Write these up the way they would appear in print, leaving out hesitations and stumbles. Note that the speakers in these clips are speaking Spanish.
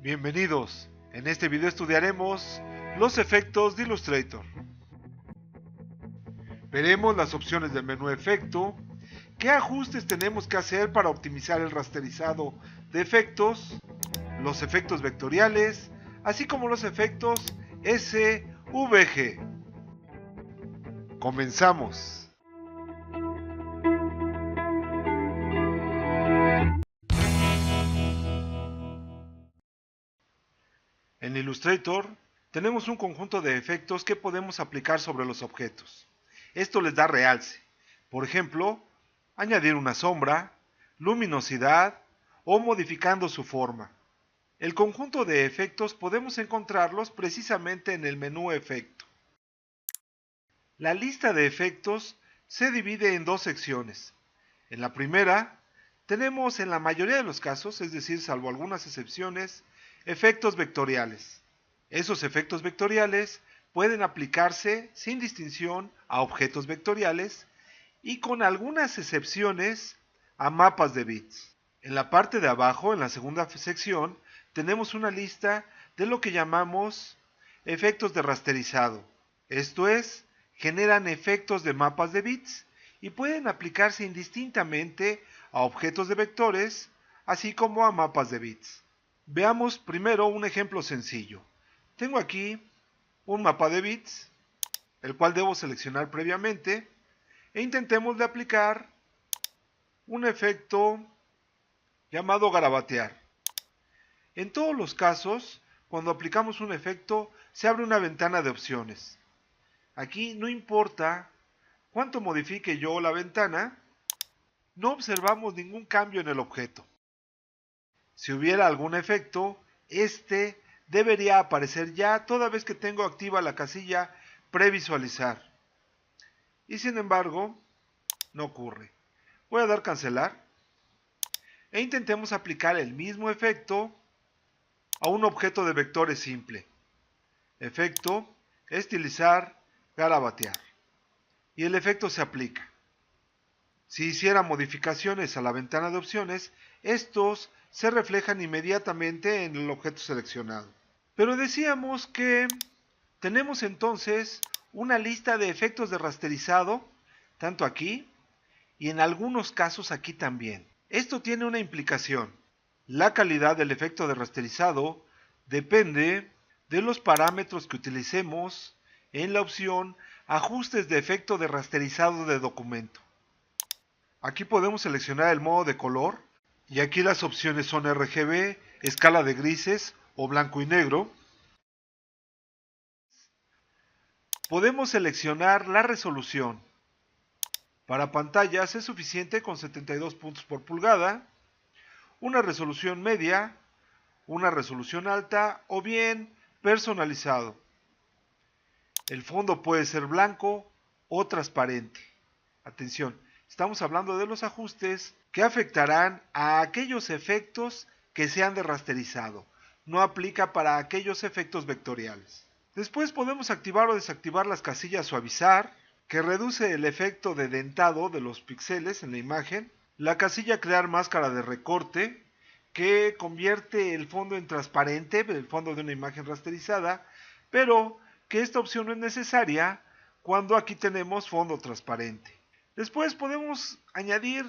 Bienvenidos, en este video estudiaremos los efectos de Illustrator. Veremos las opciones del menú efecto, qué ajustes tenemos que hacer para optimizar el rasterizado de efectos, los efectos vectoriales, así como los efectos SVG. Comenzamos. En Illustrator tenemos un conjunto de efectos que podemos aplicar sobre los objetos. Esto les da realce. Por ejemplo, añadir una sombra, luminosidad o modificando su forma. El conjunto de efectos podemos encontrarlos precisamente en el menú efecto. La lista de efectos se divide en dos secciones. En la primera, tenemos en la mayoría de los casos, es decir, salvo algunas excepciones, efectos vectoriales. Esos efectos vectoriales pueden aplicarse sin distinción a objetos vectoriales y con algunas excepciones a mapas de bits. En la parte de abajo, en la segunda sección, tenemos una lista de lo que llamamos efectos de rasterizado. Esto es, generan efectos de mapas de bits y pueden aplicarse indistintamente a objetos de vectores, así como a mapas de bits. Veamos primero un ejemplo sencillo. Tengo aquí un mapa de bits, el cual debo seleccionar previamente, e intentemos de aplicar un efecto llamado garabatear. En todos los casos, cuando aplicamos un efecto, se abre una ventana de opciones. Aquí no importa cuánto modifique yo la ventana, no observamos ningún cambio en el objeto. Si hubiera algún efecto, este debería aparecer ya toda vez que tengo activa la casilla previsualizar. Y sin embargo, no ocurre. Voy a dar cancelar e intentemos aplicar el mismo efecto a un objeto de vectores simple. Efecto, estilizar, garabatear. Y el efecto se aplica. Si hiciera modificaciones a la ventana de opciones, estos se reflejan inmediatamente en el objeto seleccionado. Pero decíamos que tenemos entonces una lista de efectos de rasterizado, tanto aquí y en algunos casos aquí también. Esto tiene una implicación. La calidad del efecto de rasterizado depende de los parámetros que utilicemos en la opción Ajustes de efecto de rasterizado de documento. Aquí podemos seleccionar el modo de color y aquí las opciones son RGB, escala de grises o blanco y negro. Podemos seleccionar la resolución. Para pantallas es suficiente con 72 puntos por pulgada, una resolución media, una resolución alta o bien personalizado. El fondo puede ser blanco o transparente. Atención, estamos hablando de los ajustes que afectarán a aquellos efectos que sean de rasterizado. No aplica para aquellos efectos vectoriales. Después podemos activar o desactivar las casillas suavizar, que reduce el efecto de dentado de los píxeles en la imagen. La casilla crear máscara de recorte, que convierte el fondo en transparente, el fondo de una imagen rasterizada, pero que esta opción no es necesaria cuando aquí tenemos fondo transparente. Después podemos añadir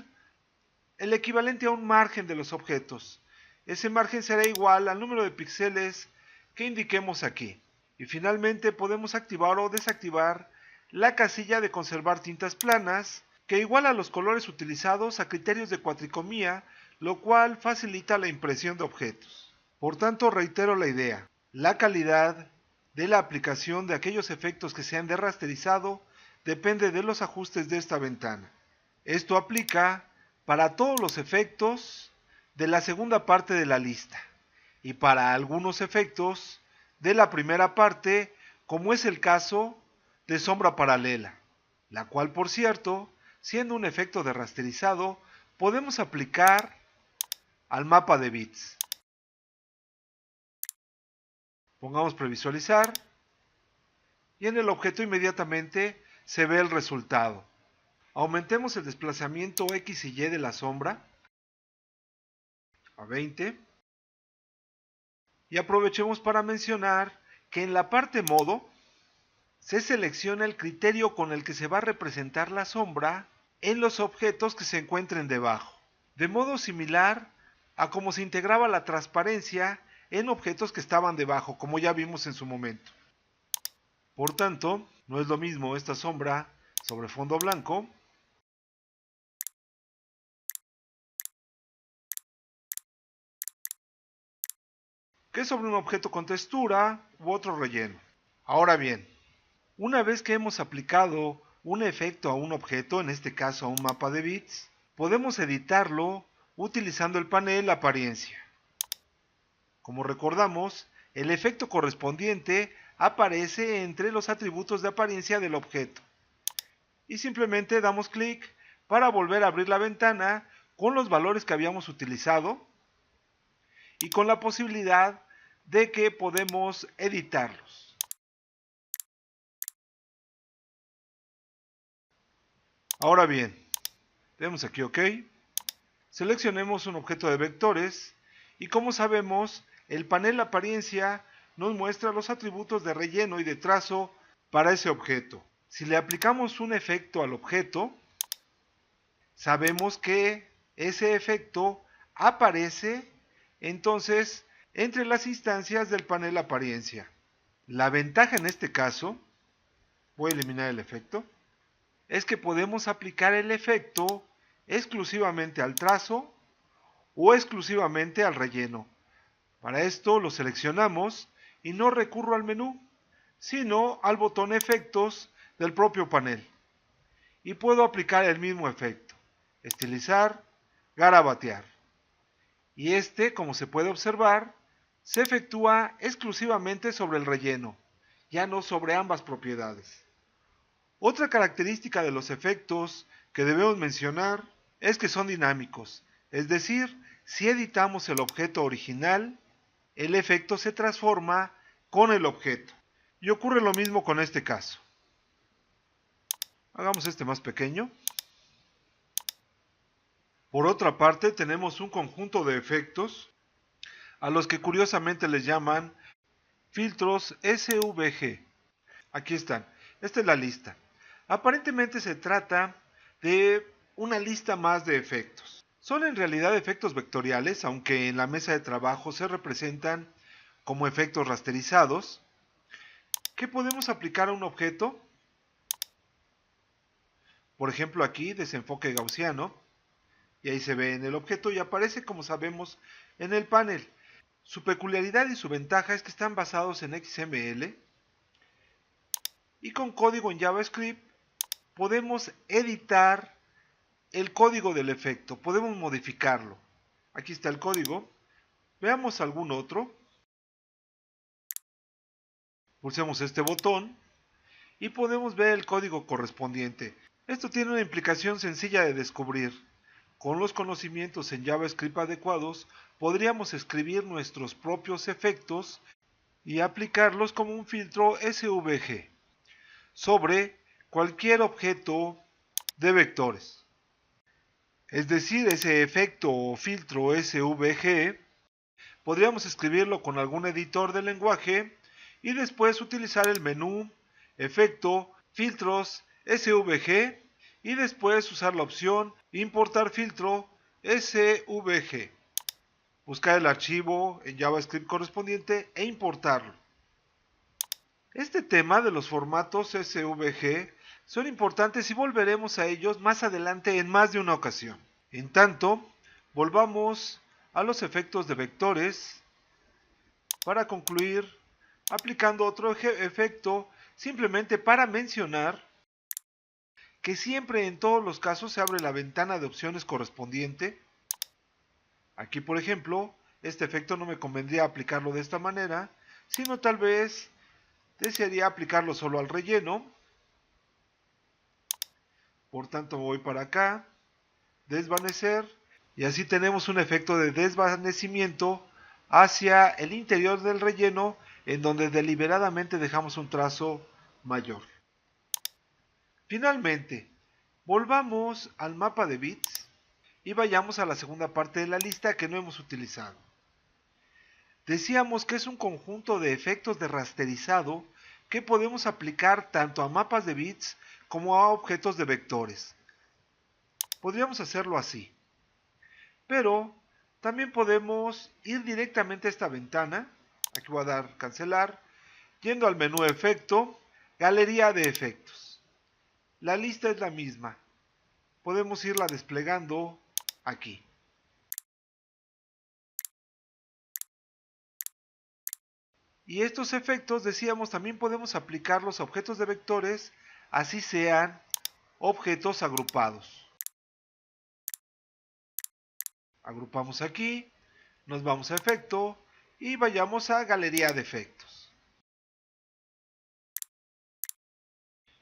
el equivalente a un margen de los objetos. Ese margen será igual al número de píxeles que indiquemos aquí. Y finalmente podemos activar o desactivar la casilla de conservar tintas planas, que iguala los colores utilizados a criterios de cuatricomía, lo cual facilita la impresión de objetos. Por tanto, reitero la idea. La calidad de la aplicación de aquellos efectos que sean de rasterizado depende de los ajustes de esta ventana. Esto aplica para todos los efectos de la segunda parte de la lista y para algunos efectos de la primera parte, como es el caso de sombra paralela, la cual, por cierto, siendo un efecto de rasterizado, podemos aplicar al mapa de bits. Pongamos previsualizar y en el objeto inmediatamente se ve el resultado. Aumentemos el desplazamiento X y Y de la sombra a 20. Y aprovechemos para mencionar que en la parte modo se selecciona el criterio con el que se va a representar la sombra en los objetos que se encuentren debajo, de modo similar a cómo se integraba la transparencia en objetos que estaban debajo, como ya vimos en su momento. Por tanto, no es lo mismo esta sombra sobre fondo blanco que sobre un objeto con textura u otro relleno. Ahora bien, una vez que hemos aplicado un efecto a un objeto, en este caso a un mapa de bits, podemos editarlo utilizando el panel apariencia. Como recordamos, el efecto correspondiente aparece entre los atributos de apariencia del objeto. Y simplemente damos clic para volver a abrir la ventana con los valores que habíamos utilizado y con la posibilidad de que podemos editarlos. Ahora bien, demos aquí OK, seleccionemos un objeto de vectores y como sabemos, el panel apariencia nos muestra los atributos de relleno y de trazo para ese objeto. Si le aplicamos un efecto al objeto, sabemos que ese efecto aparece entonces entre las instancias del panel apariencia. La ventaja en este caso, voy a eliminar el efecto, es que podemos aplicar el efecto exclusivamente al trazo o exclusivamente al relleno. Para esto lo seleccionamos y no recurro al menú, sino al botón efectos del propio panel. Y puedo aplicar el mismo efecto, estilizar, garabatear. Y este, como se puede observar, se efectúa exclusivamente sobre el relleno, ya no sobre ambas propiedades. Otra característica de los efectos que debemos mencionar es que son dinámicos, es decir, si editamos el objeto original, el efecto se transforma con el objeto. Y ocurre lo mismo con este caso. Hagamos este más pequeño. Por otra parte, tenemos un conjunto de efectos a los que curiosamente les llaman filtros SVG. Aquí están. Esta es la lista. Aparentemente se trata de una lista más de efectos. Son en realidad efectos vectoriales, aunque en la mesa de trabajo se representan como efectos rasterizados, que podemos aplicar a un objeto. Por ejemplo aquí, desenfoque gaussiano, y ahí se ve en el objeto y aparece, como sabemos, en el panel. Su peculiaridad y su ventaja es que están basados en XML y con código en JavaScript podemos editar el código del efecto, podemos modificarlo. Aquí está el código. Veamos algún otro. Pulsemos este botón y podemos ver el código correspondiente. Esto tiene una implicación sencilla de descubrir. Con los conocimientos en JavaScript adecuados, podríamos escribir nuestros propios efectos y aplicarlos como un filtro SVG sobre cualquier objeto de vectores. Es decir, ese efecto o filtro SVG podríamos escribirlo con algún editor de lenguaje y después utilizar el menú, efecto, filtros, SVG y después usar la opción importar filtro SVG. Buscar el archivo en JavaScript correspondiente e importarlo. Este tema de los formatos SVG son importantes y volveremos a ellos más adelante en más de una ocasión. En tanto, volvamos a los efectos de vectores para concluir aplicando otro efecto simplemente para mencionar que siempre en todos los casos se abre la ventana de opciones correspondiente. Aquí por ejemplo, este efecto no me convendría aplicarlo de esta manera, sino tal vez desearía aplicarlo solo al relleno. Por tanto voy para acá, desvanecer, y así tenemos un efecto de desvanecimiento hacia el interior del relleno en donde deliberadamente dejamos un trazo mayor. Finalmente, volvamos al mapa de bits y vayamos a la segunda parte de la lista que no hemos utilizado. Decíamos que es un conjunto de efectos de rasterizado que podemos aplicar tanto a mapas de bits como a objetos de vectores. Podríamos hacerlo así. Pero también podemos ir directamente a esta ventana. Aquí voy a dar cancelar. Yendo al menú efecto, galería de efectos. La lista es la misma. Podemos irla desplegando aquí. Y estos efectos, decíamos, también podemos aplicarlos a objetos de vectores, así sean objetos agrupados. Agrupamos aquí, nos vamos a efecto y vayamos a galería de efectos.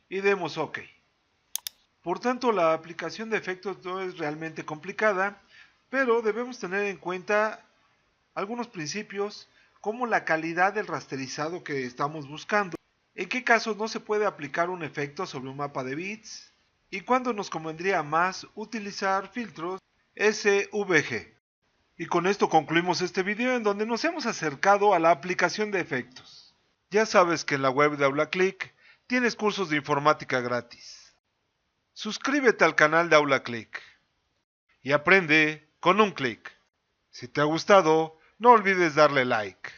Y demos OK. Por tanto, la aplicación de efectos no es realmente complicada, pero debemos tener en cuenta algunos principios como la calidad del rasterizado que estamos buscando, en qué casos no se puede aplicar un efecto sobre un mapa de bits y cuándo nos convendría más utilizar filtros SVG. Y con esto concluimos este video en donde nos hemos acercado a la aplicación de efectos. Ya sabes que en la web de AulaClick tienes cursos de informática gratis. Suscríbete al canal de AulaClick y aprende con un clic. Si te ha gustado, no olvides darle like.